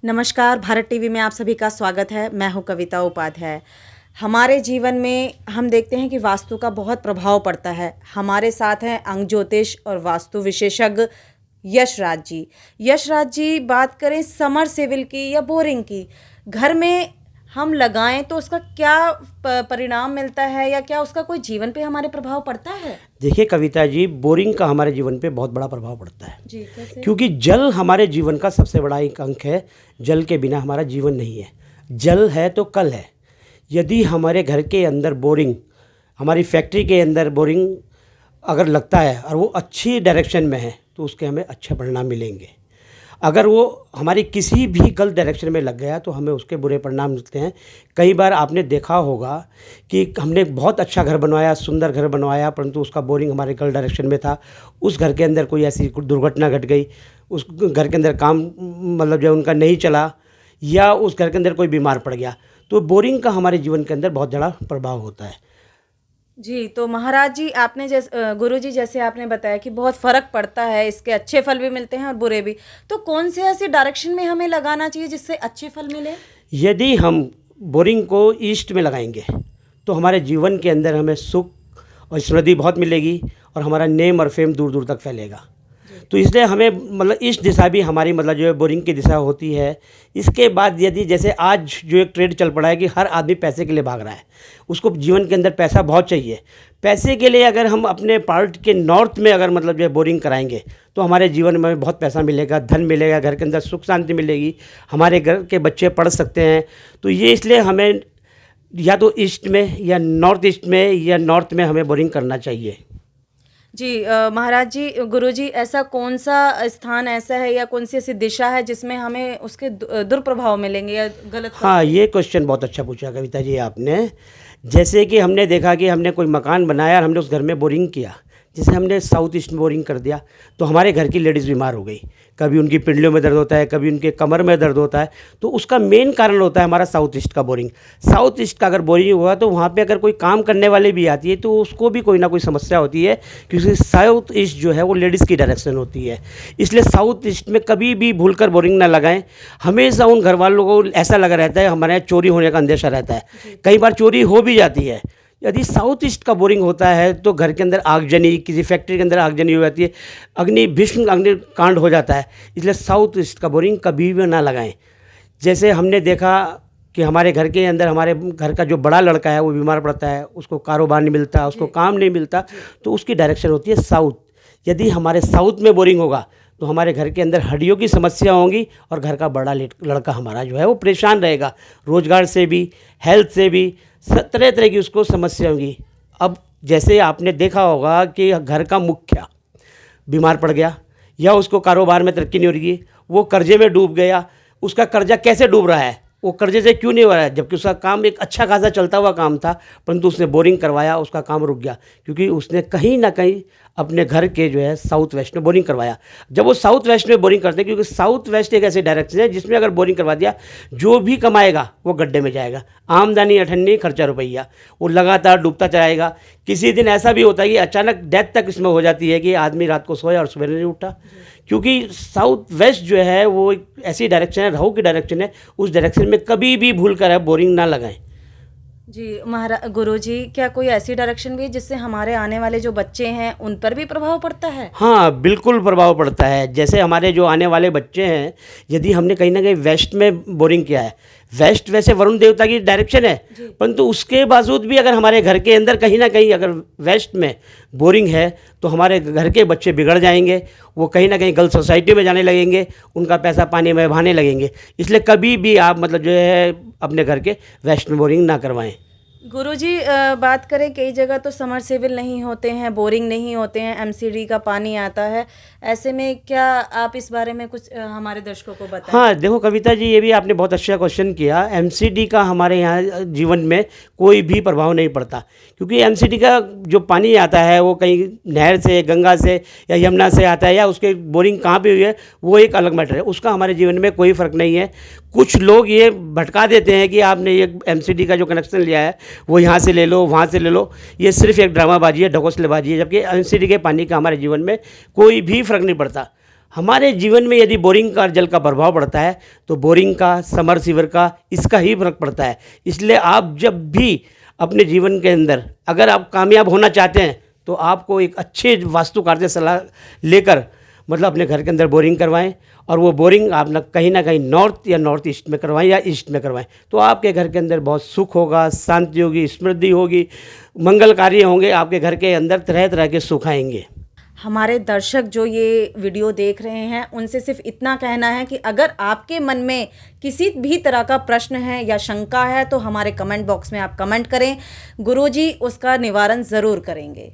नमस्कार, भारत टीवी में आप सभी का स्वागत है। मैं हूं कविता उपाध्याय। हमारे जीवन में हम देखते हैं कि वास्तु का बहुत प्रभाव पड़ता है। हमारे साथ हैं अंग ज्योतिष और वास्तु विशेषज्ञ यशराज जी। यशराज जी, बात करें समरसेबिल की या बोरिंग की, घर में हम लगाएं तो उसका क्या परिणाम मिलता है या क्या उसका कोई जीवन पे हमारे प्रभाव पड़ता है? देखिए कविता जी, बोरिंग का हमारे जीवन पे बहुत बड़ा प्रभाव पड़ता है जी, कैसे? क्योंकि जल हमारे जीवन का सबसे बड़ा एक अंग है। जल के बिना हमारा जीवन नहीं है। जल है तो कल है। यदि हमारे घर के अंदर बोरिंग, हमारी फैक्ट्री के अंदर बोरिंग अगर लगता है और वो अच्छी डायरेक्शन में है तो उसके हमें अच्छे परिणाम मिलेंगे। अगर वो हमारी किसी भी गलत डायरेक्शन में लग गया तो हमें उसके बुरे परिणाम मिलते हैं। कई बार आपने देखा होगा कि हमने बहुत अच्छा घर बनवाया, सुंदर घर बनवाया, परंतु उसका बोरिंग हमारे गलत डायरेक्शन में था। उस घर के अंदर कोई ऐसी दुर्घटना घट गई, उस घर के अंदर काम मतलब जो उनका नहीं चला, या उस घर के अंदर कोई बीमार पड़ गया, तो बोरिंग का हमारे जीवन के अंदर बहुत बड़ा प्रभाव होता है। जी, तो महाराज जी, आपने गुरु जी जैसे आपने बताया कि बहुत फ़र्क पड़ता है, इसके अच्छे फल भी मिलते हैं और बुरे भी। तो कौन से ऐसे डायरेक्शन में हमें लगाना चाहिए जिससे अच्छे फल मिले? यदि हम बोरिंग को ईस्ट में लगाएंगे तो हमारे जीवन के अंदर हमें सुख और समृद्धि बहुत मिलेगी और हमारा नेम और फेम दूर दूर तक फैलेगा। तो इसलिए हमें मतलब ईस्ट दिशा भी हमारी मतलब जो है बोरिंग की दिशा होती है। इसके बाद यदि जैसे आज जो एक ट्रेंड चल पड़ा है कि हर आदमी पैसे के लिए भाग रहा है, उसको जीवन के अंदर पैसा बहुत चाहिए। पैसे के लिए अगर हम अपने पार्ट के नॉर्थ में अगर मतलब जो है बोरिंग कराएंगे तो हमारे जीवन में बहुत पैसा मिलेगा, धन मिलेगा, घर के अंदर सुख शांति मिलेगी, हमारे घर के बच्चे पढ़ सकते हैं। तो ये इसलिए हमें या तो ईस्ट में या नॉर्थ ईस्ट में या नॉर्थ में हमें बोरिंग करना चाहिए। जी, महाराज जी, गुरु जी, ऐसा कौन सा स्थान ऐसा है या कौन सी ऐसी दिशा है जिसमें हमें उसके दुष्प्रभाव मिलेंगे या गलत? हाँ, ये क्वेश्चन बहुत अच्छा पूछा कविता जी आपने। जैसे कि हमने देखा कि हमने कोई मकान बनाया और हमने उस घर में बोरिंग किया, जैसे हमने साउथ ईस्ट में बोरिंग कर दिया तो हमारे घर की लेडीज़ बीमार हो गई। कभी उनकी पिंडलियों में दर्द होता है, कभी उनके कमर में दर्द होता है। तो उसका मेन कारण होता है हमारा साउथ ईस्ट का बोरिंग। साउथ ईस्ट का अगर बोरिंग हुआ तो वहाँ पे अगर कोई काम करने वाले भी आती है तो उसको भी कोई ना कोई समस्या होती है, क्योंकि साउथ ईस्ट जो है वो लेडीज़ की डायरेक्शन होती है। इसलिए साउथ ईस्ट में कभी भी भूलकर बोरिंग ना लगाएं। हमेशा उन घर वालों को ऐसा लगा रहता है हमारे यहाँ चोरी होने का अंदेशा रहता है। कई बार चोरी हो भी जाती है। यदि साउथ ईस्ट का बोरिंग होता है तो घर के अंदर आगजनी, किसी फैक्ट्री के अंदर आगजनी हो जाती है, भीषण अग्निकांड हो जाता है। इसलिए साउथ ईस्ट का बोरिंग कभी भी ना लगाएं। जैसे हमने देखा कि हमारे घर के अंदर हमारे घर का जो बड़ा लड़का है वो बीमार पड़ता है, उसको कारोबार नहीं मिलता, उसको काम नहीं मिलता, तो उसकी डायरेक्शन होती है साउथ। यदि हमारे साउथ में बोरिंग होगा तो हमारे घर के अंदर हड्डियों की समस्या होंगी और घर का बड़ा लड़का हमारा जो है वो परेशान रहेगा, रोजगार से भी, हेल्थ से भी, तरह तरह की उसको समस्या होगी। अब जैसे आपने देखा होगा कि घर का मुखिया बीमार पड़ गया या उसको कारोबार में तरक्की नहीं हो रही, वो कर्जे में डूब गया। उसका कर्जा कैसे डूब रहा है, वो कर्जे से क्यों नहीं हो रहा है, जबकि उसका काम एक अच्छा खासा चलता हुआ काम था, परंतु उसने बोरिंग करवाया, उसका काम रुक गया क्योंकि उसने कहीं ना कहीं अपने घर के जो है साउथ वेस्ट में बोरिंग करवाया। जब वो साउथ वेस्ट में बोरिंग करते हैं, क्योंकि साउथ वेस्ट एक ऐसी डायरेक्शन है जिसमें अगर बोरिंग करवा दिया, जो भी कमाएगा वो गड्ढे में जाएगा। आमदनी अठन्नी, खर्चा रुपया, वो लगातार डूबता चलाएगा। किसी दिन ऐसा भी होता है कि अचानक डेथ तक इसमें हो जाती है कि आदमी रात को सोया और सुबह नहीं उठा, क्योंकि साउथ वेस्ट जो है वो एक ऐसी डायरेक्शन है, राहु की डायरेक्शन है। उस डायरेक्शन में कभी भी भूल कर बोरिंग ना लगाएं। जी, गुरु जी, क्या कोई ऐसी डायरेक्शन भी है जिससे हमारे आने वाले जो बच्चे हैं उन पर भी प्रभाव पड़ता है? हाँ, बिल्कुल प्रभाव पड़ता है। जैसे हमारे जो आने वाले बच्चे हैं, यदि हमने कहीं ना कहीं वेस्ट में बोरिंग किया है, वेस्ट वैसे वरुण देवता की डायरेक्शन है, परंतु उसके बावजूद भी अगर हमारे घर के अंदर कहीं ना कहीं अगर वेस्ट में बोरिंग है तो हमारे घर के बच्चे बिगड़ जाएंगे। वो कहीं ना कहीं गलत सोसाइटी में जाने लगेंगे, उनका पैसा पानी में बहाने लगेंगे। इसलिए कभी भी आप मतलब जो है अपने घर के वेस्ट में बोरिंग ना करवाएं। गुरुजी, बात करें कई जगह तो समरसेबिल नहीं होते हैं, बोरिंग नहीं होते हैं, एमसीडी का पानी आता है। ऐसे में क्या आप इस बारे में कुछ हमारे दर्शकों को बताएं? हाँ, देखो कविता जी, ये भी आपने बहुत अच्छा क्वेश्चन किया। एमसीडी का हमारे यहाँ जीवन में कोई भी प्रभाव नहीं पड़ता, क्योंकि एमसीडी का जो पानी आता है वो कहीं नहर से, गंगा से या यमुना से आता है, या उसके बोरिंग कहाँ पे हुई है वो एक अलग मैटर है। उसका हमारे जीवन में कोई फ़र्क नहीं है। कुछ लोग ये भटका देते हैं कि आपने ये एमसीडी का जो कनेक्शन लिया है वो यहाँ से ले लो, वहाँ से ले लो। ये सिर्फ एक ड्रामाबाजी है, ढकोसलेबाजी है, जबकि एमसीडी के पानी का हमारे जीवन में कोई भी फ़र्क नहीं पड़ता। हमारे जीवन में यदि बोरिंग का जल का प्रभाव पड़ता है तो बोरिंग का, समरसीवर का, इसका ही फर्क पड़ता है। इसलिए आप जब भी अपने जीवन के अंदर अगर आप कामयाब होना चाहते हैं तो आपको एक अच्छे वास्तुकार से सलाह लेकर मतलब अपने घर के अंदर बोरिंग करवाएं, और वो बोरिंग आप ना कहीं नॉर्थ या नॉर्थ ईस्ट में करवाएं या ईस्ट में करवाएं, तो आपके घर के अंदर बहुत सुख होगा, शांति होगी, समृद्धि होगी, मंगल कार्य होंगे, आपके घर के अंदर तरह तरह के सुख आएंगे। हमारे दर्शक जो ये वीडियो देख रहे हैं उनसे सिर्फ इतना कहना है कि अगर आपके मन में किसी भी तरह का प्रश्न है या शंका है तो हमारे कमेंट बॉक्स में आप कमेंट करें, गुरुजी उसका निवारण ज़रूर करेंगे।